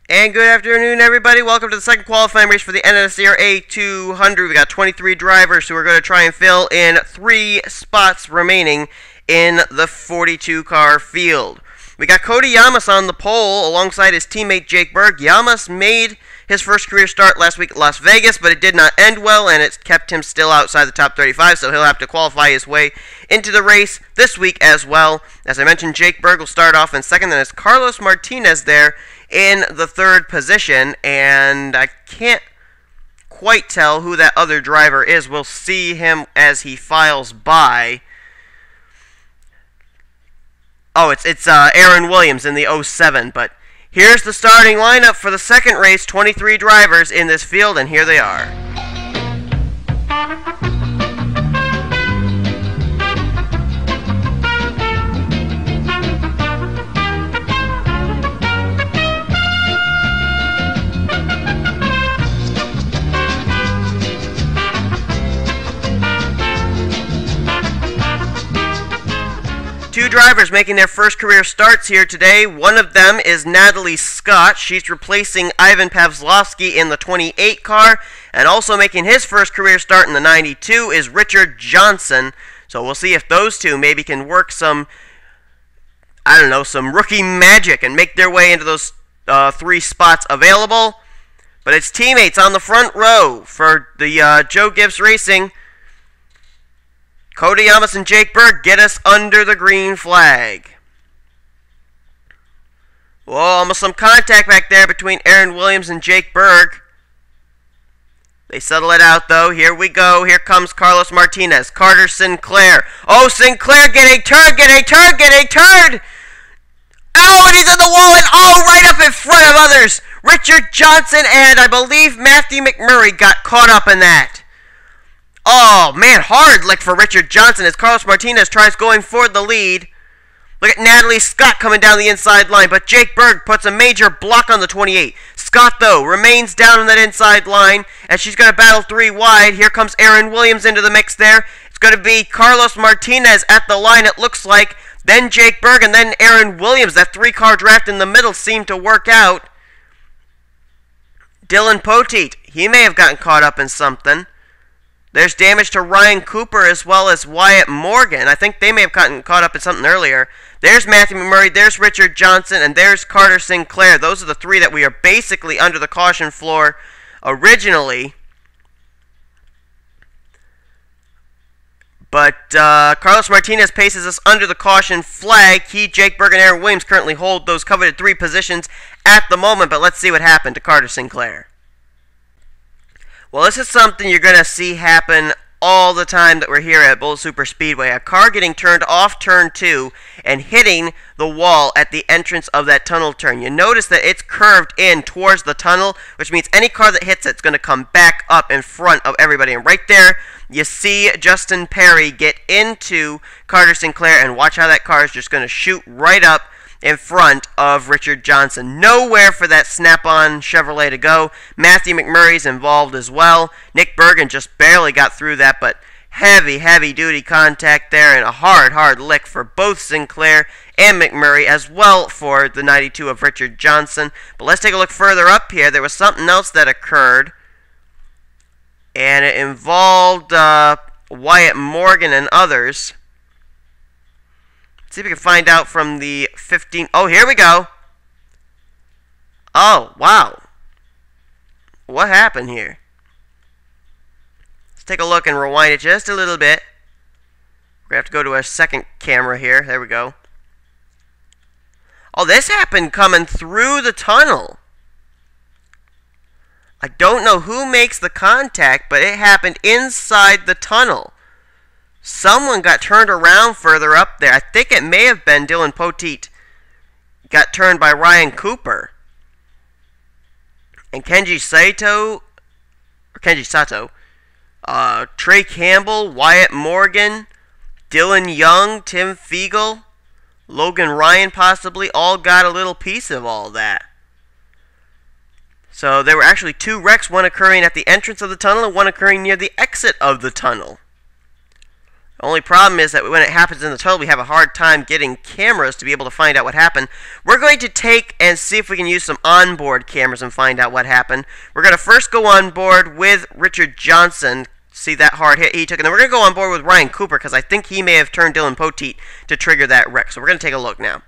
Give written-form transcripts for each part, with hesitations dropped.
And good afternoon, everybody. Welcome to the second qualifying race for the NNSCRA 200. We got 23 drivers who are going to try and fill in 3 spots remaining in the 42-car field. We got Cody Yamas on the pole alongside his teammate Jake Berg. Yamas made his first career start last week at Las Vegas, but it did not end well, and it kept him still outside the top 35, so he'll have to qualify his way into the race this week as well. As I mentioned, Jake Berg will start off in second, then it's Carlos Martinez there in the third position, and I can't quite tell who that other driver is. We'll see him as he files by. Oh, it's Aaron Williams in the 07, but here's the starting lineup for the second race. 23 drivers in this field, and here they are. Two drivers making their first career starts here today. One of them is Natalie Scott. She's replacing Ivan Pavlovsky in the 28 car. And also making his first career start in the 92 is Richard Johnson. So we'll see if those two maybe can work some, I don't know, some rookie magic and make their way into those 3 spots available. But it's teammates on the front row for the Joe Gibbs Racing. Cody Yamas and Jake Berg get us under the green flag. Whoa, almost some contact back there between Aaron Williams and Jake Berg. They settle it out, though. Here we go. Here comes Carlos Martinez. Carter Sinclair. Oh, Sinclair, get a turn, get a turn, get a turn! Oh, and he's in the wall, and oh, right up in front of others. Richard Johnson and I believe Matthew McMurray got caught up in that. Oh, man, hard lick for Richard Johnson as Carlos Martinez tries going for the lead. Look at Natalie Scott coming down the inside line, but Jake Berg puts a major block on the 28. Scott, though, remains down on that inside line, and she's going to battle 3 wide. Here comes Aaron Williams into the mix there. It's going to be Carlos Martinez at the line, it looks like. Then Jake Berg, and then Aaron Williams. That 3-car draft in the middle seemed to work out. Dylan Poteet, he may have gotten caught up in something. There's damage to Ryan Cooper as well as Wyatt Morgan. I think they may have gotten caught up in something earlier. There's Matthew McMurray, there's Richard Johnson, and there's Carter Sinclair. Those are the 3 that we are basically under the caution floor originally. But Carlos Martinez paces us under the caution flag. He, Jake Berg, and Aaron Williams currently hold those coveted 3 positions at the moment, but let's see what happened to Carter Sinclair. Well, this is something you're going to see happen all the time that we're here at Bullitt Super Speedway. A car getting turned off turn 2 and hitting the wall at the entrance of that tunnel turn. You notice that it's curved in towards the tunnel, which means any car that hits it's going to come back up in front of everybody. And right there, you see Justin Perry get into Carter Sinclair, and watch how that car is just going to shoot right up in front of Richard Johnson. Nowhere for that Snap-on Chevrolet to go. Matthew McMurray's involved as well. Nick Bergen just barely got through that, but heavy duty contact there, and a hard lick for both Sinclair and McMurray, as well for the 92 of Richard Johnson. But let's take a look further up here. There was something else that occurred, and it involved Wyatt Morgan and others. See if we can find out from the 15... Oh, here we go. Oh, wow. What happened here? Let's take a look and rewind it just a little bit. We're going to have to go to a second camera here. There we go. Oh, this happened coming through the tunnel. I don't know who makes the contact, but it happened inside the tunnel. Someone got turned around further up there. I think it may have been Dylan Poteet. Got turned by Ryan Cooper. And Kenji Sato, Trey Campbell, Wyatt Morgan, Dylan Young, Tim Fiegel, Logan Ryan possibly, all got a little piece of all that. So there were actually 2 wrecks, one occurring at the entrance of the tunnel and one occurring near the exit of the tunnel. Only problem is that when it happens in the tunnel, we have a hard time getting cameras to be able to find out what happened. We're going to take and see if we can use some onboard cameras and find out what happened. We're going to first go on board with Richard Johnson. See that hard hit he took. And then we're going to go on board with Ryan Cooper because I think he may have turned Dylan Poteet to trigger that wreck. So we're going to take a look now.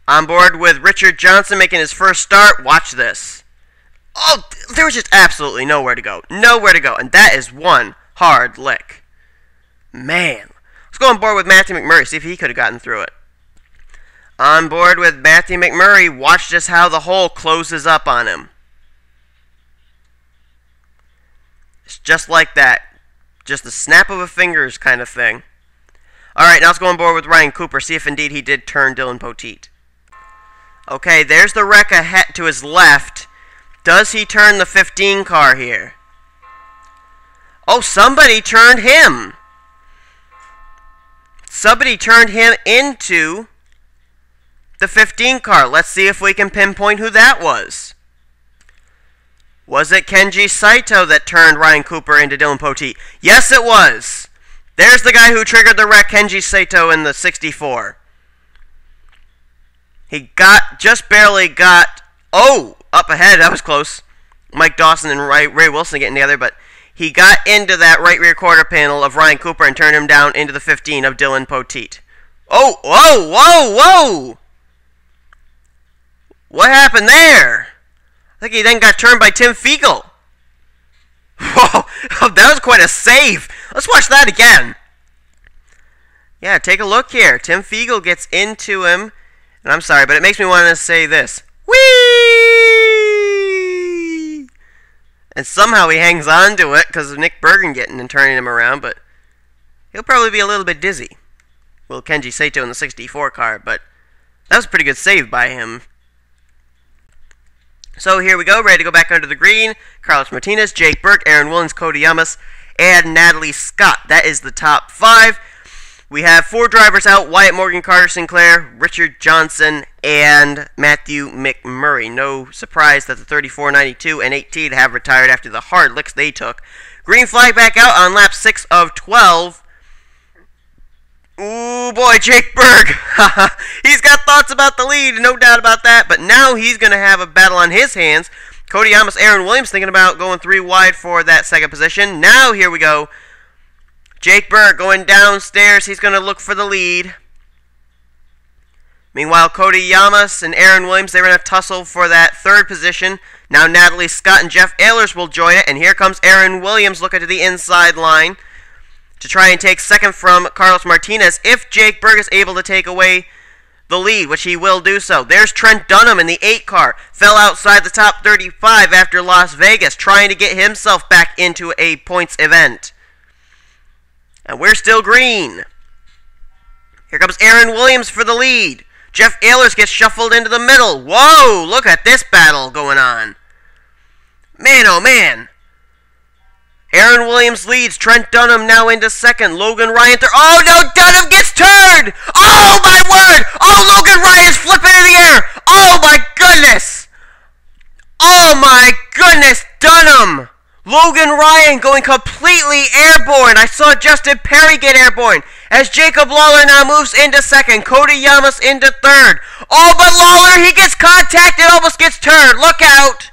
On board with Richard Johnson making his first start. Watch this. Oh, there was just absolutely nowhere to go. Nowhere to go. And that is one hard lick. Man. Let's go on board with Matthew McMurray, see if he could have gotten through it. On board with Matthew McMurray, watch just how the hole closes up on him. It's just like that. Just the snap of a fingers kind of thing. Alright, now let's go on board with Ryan Cooper, see if indeed he did turn Dylan Poteet. Okay, there's the wreck ahead to his left. Does he turn the 15 car here? Oh, somebody turned him. Somebody turned him into the 15 car. Let's see if we can pinpoint who that was. Was it Kenji Saito that turned Ryan Cooper into Dylan Poteet? Yes, it was. There's the guy who triggered the wreck, Kenji Saito in the 64. He just barely got, oh, up ahead. That was close. Mike Dawson and Ray Wilson getting together, but he got into that right rear quarter panel of Ryan Cooper and turned him down into the 15 of Dylan Poteet. Oh, whoa, whoa, whoa! What happened there? I think he then got turned by Tim Fiegel. Whoa, that was quite a save. Let's watch that again. Yeah, take a look here. Tim Fiegel gets into him. And I'm sorry, but it makes me want to say this. Whee! And somehow he hangs on to it because of Nick Bergen getting and turning him around, but he'll probably be a little bit dizzy. Well, Kenji Saito in the 64 car, but that was a pretty good save by him. So here we go, ready to go back under the green. Carlos Martinez, Jake Burke, Aaron Williams, Cody Yamas, and Natalie Scott. That is the top 5. We have 4 drivers out, Wyatt Morgan, Carter Sinclair, Richard Johnson, and Matthew McMurray. No surprise that the 34, 92, and 18 have retired after the hard licks they took. Green flag back out on lap 6 of 12. Ooh, boy, Jake Berg. He's got thoughts about the lead, no doubt about that, but now he's going to have a battle on his hands. Cody Yamas, Aaron Williams thinking about going 3 wide for that second position. Now, here we go. Jake Berg going downstairs. He's going to look for the lead. Meanwhile, Cody Yamas and Aaron Williams, they're going to tussle for that 3rd position. Now Natalie Scott and Jeff Ehlers will join it. And here comes Aaron Williams looking to the inside line to try and take 2nd from Carlos Martinez if Jake Berg is able to take away the lead, which he will do so. There's Trent Dunham in the 8 car. Fell outside the top 35 after Las Vegas, trying to get himself back into a points event. And we're still green. Here comes Aaron Williams for the lead. Jeff Ehlers gets shuffled into the middle. Whoa, look at this battle going on. Man, oh man. Aaron Williams leads. Trent Dunham now into 2nd. Logan Ryan third. Oh no, Dunham gets turned! Oh my word! Oh, Logan Ryan's flipping in the air! Oh my goodness! Oh my goodness, Dunham! Logan Ryan going completely airborne. I saw Justin Perry get airborne. As Jacob Lawler now moves into 2nd. Cody Yamas into 3rd. Oh, but Lawler, he gets contacted, almost gets turned. Look out.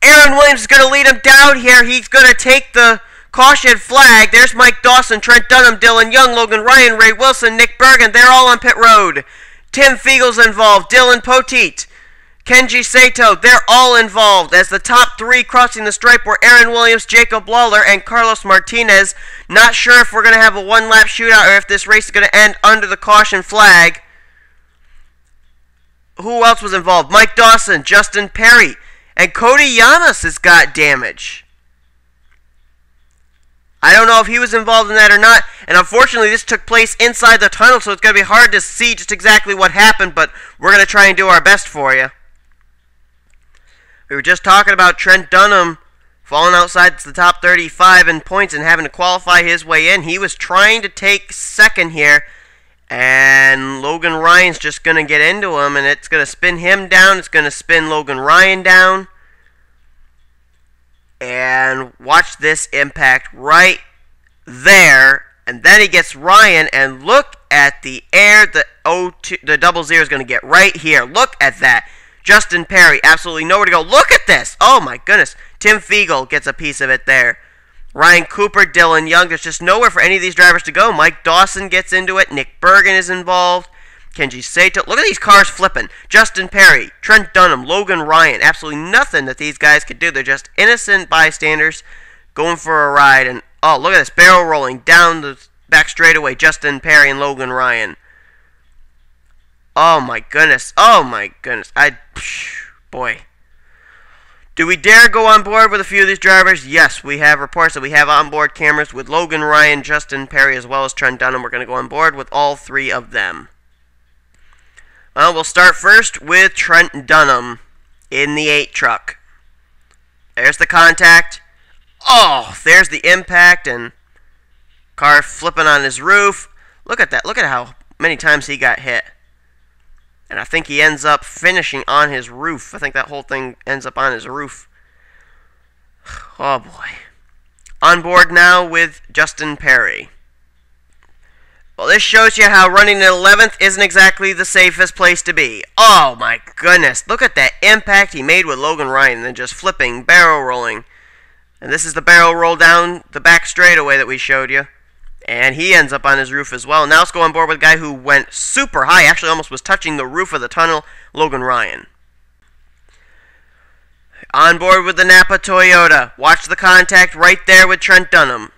Aaron Williams is going to lead him down here. He's going to take the caution flag. There's Mike Dawson, Trent Dunham, Dylan Young, Logan Ryan, Ray Wilson, Nick Bergen. They're all on pit road. Tim Fiegel's involved. Dylan Poteet. Kenji Saito, they're all involved as the top 3 crossing the stripe were Aaron Williams, Jacob Lawler, and Carlos Martinez. Not sure if we're going to have a 1-lap shootout or if this race is going to end under the caution flag. Who else was involved? Mike Dawson, Justin Perry, and Cody Yamas has got damage. I don't know if he was involved in that or not, and unfortunately this took place inside the tunnel, so it's going to be hard to see just exactly what happened, but we're going to try and do our best for you. We were just talking about Trent Dunham falling outside the top 35 in points and having to qualify his way in. He was trying to take 2nd here, and Logan Ryan's just going to get into him, and it's going to spin him down. It's going to spin Logan Ryan down. And watch this impact right there. And then he gets Ryan, and look at the air the 00 is going to get right here. Look at that. Justin Perry, absolutely nowhere to go. Look at this. Oh, my goodness. Tim Fiegel gets a piece of it there. Ryan Cooper, Dylan Young, there's just nowhere for any of these drivers to go. Mike Dawson gets into it. Nick Bergen is involved. Kenji Sato. Look at these cars flipping. Justin Perry, Trent Dunham, Logan Ryan. Absolutely nothing that these guys could do. They're just innocent bystanders going for a ride. And, oh, look at this. Barrel rolling down the back straightaway. Justin Perry and Logan Ryan. Oh, my goodness. Oh, my goodness. Boy. Do we dare go on board with a few of these drivers? Yes, we have reports that we have onboard cameras with Logan Ryan, Justin Perry, as well as Trent Dunham. We're going to go on board with all three of them. Well, we'll start first with Trent Dunham in the 8 truck. There's the contact. Oh, there's the impact, and car flipping on his roof. Look at that. Look at how many times he got hit. And I think he ends up finishing on his roof. I think that whole thing ends up on his roof. Oh, boy. On board now with Justin Perry. Well, this shows you how running in 11th isn't exactly the safest place to be. Oh, my goodness. Look at that impact he made with Logan Ryan. And then just flipping, barrel rolling. And this is the barrel roll down the back straightaway that we showed you. And he ends up on his roof as well. Now let's go on board with a guy who went super high. Actually almost was touching the roof of the tunnel. Logan Ryan. On board with the Napa Toyota. Watch the contact right there with Trent Dunham.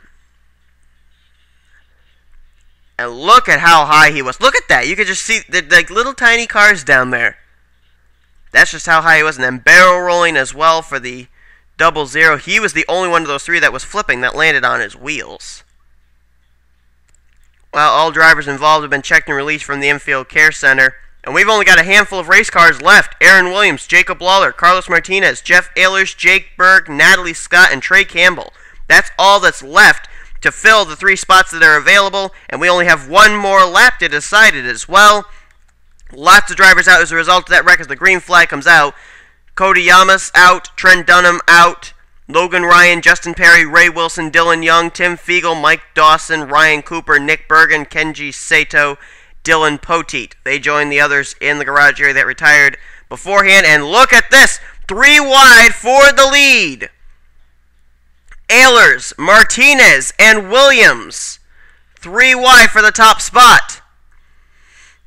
And look at how high he was. Look at that. You could just see the like little tiny cars down there. That's just how high he was. And then barrel rolling as well for the 00. He was the only one of those three that was flipping that landed on his wheels. Well, all drivers involved have been checked and released from the infield care center. And we've only got a handful of race cars left. Aaron Williams, Jacob Lawler, Carlos Martinez, Jeff Ehlers, Jake Berg, Natalie Scott, and Trey Campbell. That's all that's left to fill the 3 spots that are available. And we only have one more lap to decide it as well. Lots of drivers out as a result of that wreck as the green flag comes out. Cody Yamas out, Trent Dunham out. Logan Ryan, Justin Perry, Ray Wilson, Dylan Young, Tim Fiegel, Mike Dawson, Ryan Cooper, Nick Bergen, Kenji Sato, Dylan Poteet. They joined the others in the garage area that retired beforehand. And look at this! 3 wide for the lead. Ehlers, Martinez, and Williams. 3 wide for the top spot.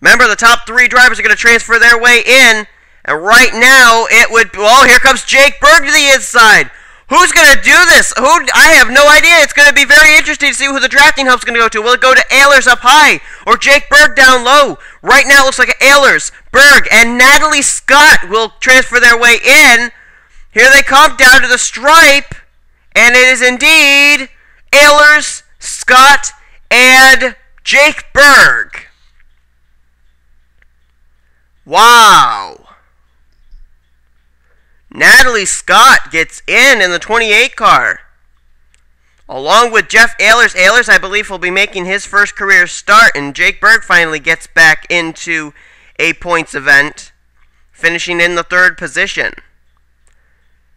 Remember, the top 3 drivers are going to transfer their way in. And right now, it would... Oh, here comes Jake Berg to the inside. Who's going to do this? I have no idea. It's going to be very interesting to see who the drafting help's going to go to. Will it go to Ehlers up high or Jake Berg down low? Right now it looks like Ehlers, Berg, and Natalie Scott will transfer their way in. Here they come down to the stripe. And it is indeed Ehlers, Scott, and Jake Berg. Wow. Natalie Scott gets in the 28 car. Along with Jeff Ehlers. Ehlers, I believe, will be making his first career start. And Jake Berg finally gets back into a points event, finishing in the 3rd position.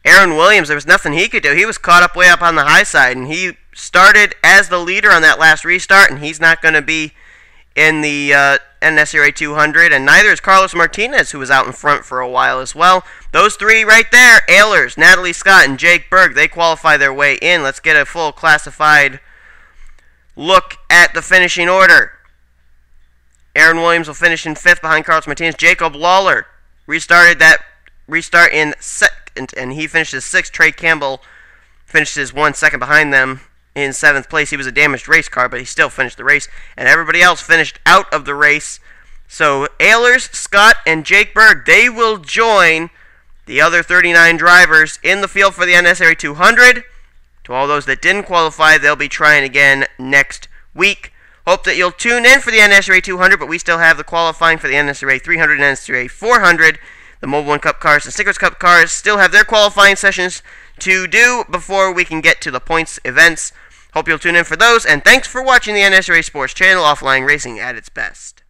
Aaron Williams, there was nothing he could do. He was caught up way up on the high side. And he started as the leader on that last restart. And he's not going to be in the NNSCRA 200, and neither is Carlos Martinez, who was out in front for a while as well. Those 3 right there, Ehlers, Natalie Scott, and Jake Berg, they qualify their way in. Let's get a full classified look at the finishing order. Aaron Williams will finish in 5th behind Carlos Martinez. Jacob Lawler restarted that restart in 2nd, and he finishes 6th. Trey Campbell finishes 1 second behind them in 7th place. He was a damaged race car, but he still finished the race. And everybody else finished out of the race. So Ehlers, Scott, and Jake Berg, they will join the other 39 drivers in the field for the NNSCRA 200. To all those that didn't qualify, they'll be trying again next week. Hope that you'll tune in for the NNSCRA 200, but we still have the qualifying for the NNSCRA 300 and NNSCRA 400. The Mobile One Cup cars and Stickers Cup cars still have their qualifying sessions to do before we can get to the points events. Hope you'll tune in for those, and thanks for watching the NNSCRA Sports Channel, offline racing at its best.